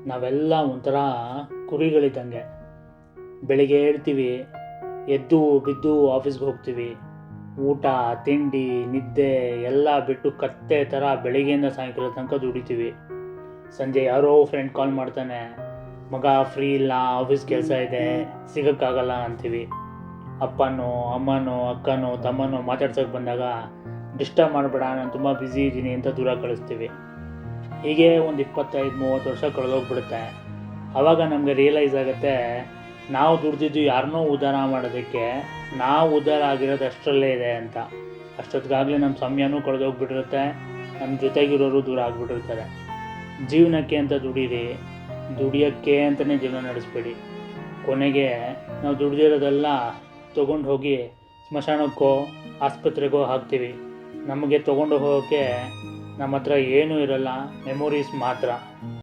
ನಾವೆಲ್ಲ ಒಂಥರ ಕುರಿಗಳಿದ್ದಂಗೆ. ಬೆಳಿಗ್ಗೆ ಹೇಳ್ತೀವಿ, ಎದ್ದು ಬಿದ್ದು ಆಫೀಸ್ಗೆ ಹೋಗ್ತೀವಿ. ಊಟ ತಿಂಡಿ ನಿದ್ದೆ ಎಲ್ಲ ಬಿಟ್ಟು ಕತ್ತೆ ಥರ ಬೆಳಿಗ್ಗೆಯಿಂದ ಸಾಯಂಕಾಲ ತನಕ ದುಡಿತೀವಿ. ಸಂಜೆ ಯಾರೋ ಫ್ರೆಂಡ್ ಕಾಲ್ ಮಾಡ್ತಾನೆ, ಮಗ ಫ್ರೀ ಇಲ್ಲ, ಆಫೀಸ್ ಕೆಲಸ ಇದೆ, ಸಿಗೋಕ್ಕಾಗಲ್ಲ ಅಂತೀವಿ. ಅಪ್ಪನೋ ಅಮ್ಮನೋ ಅಕ್ಕನೋ ತಮ್ಮನೋ ಮಾತಾಡ್ಸೋಕೆ ಬಂದಾಗ ಡಿಸ್ಟರ್ಬ್ ಮಾಡಬೇಡ, ನಾನು ತುಂಬ ಬ್ಯುಸಿ ಇದ್ದೀನಿ ಅಂತ ದೂರ ಕಳಿಸ್ತೀವಿ. ಹೀಗೆ ಒಂದು 25-30 ವರ್ಷ ಕಳೆದೋಗ್ಬಿಡುತ್ತೆ. ಆವಾಗ ನಮಗೆ ರಿಯಲೈಸ್ ಆಗುತ್ತೆ, ನಾವು ದುಡ್ದಿದ್ದು ಯಾರನ್ನೋ ಉದ್ಧಾರ ಮಾಡೋದಕ್ಕೆ, ನಾವು ಉದ್ಧಾರ ಆಗಿರೋದು ಅಷ್ಟರಲ್ಲೇ ಇದೆ ಅಂತ. ಅಷ್ಟೊತ್ತಿಗಾಗಲೇ ನಮ್ಮ ಸಮಯನೂ ಕಳೆದೋಗ್ಬಿಟ್ಟಿರುತ್ತೆ, ನಮ್ಮ ಜೊತೆಗಿರೋರು ದೂರ ಆಗಿಬಿಟ್ಟಿರ್ತಾರೆ. ಜೀವನಕ್ಕೆ ಅಂತ ದುಡೀರಿ, ದುಡಿಯೋಕ್ಕೆ ಅಂತಲೇ ಜೀವನ ನಡೆಸಬೇಡಿ. ಕೊನೆಗೆ ನಾವು ದುಡ್ದಿರೋದೆಲ್ಲ ತೊಗೊಂಡು ಹೋಗಿ ಸ್ಮಶಾನಕ್ಕೋ ಆಸ್ಪತ್ರೆಗೋ ಹಾಕ್ತೀವಿ. ನಮಗೆ ತೊಗೊಂಡು ಹೋಗೋಕ್ಕೆ ನಮ್ಮ ಹತ್ರ ಏನೂ ಇರಲ್ಲ, ಮೆಮೊರೀಸ್ ಮಾತ್ರ.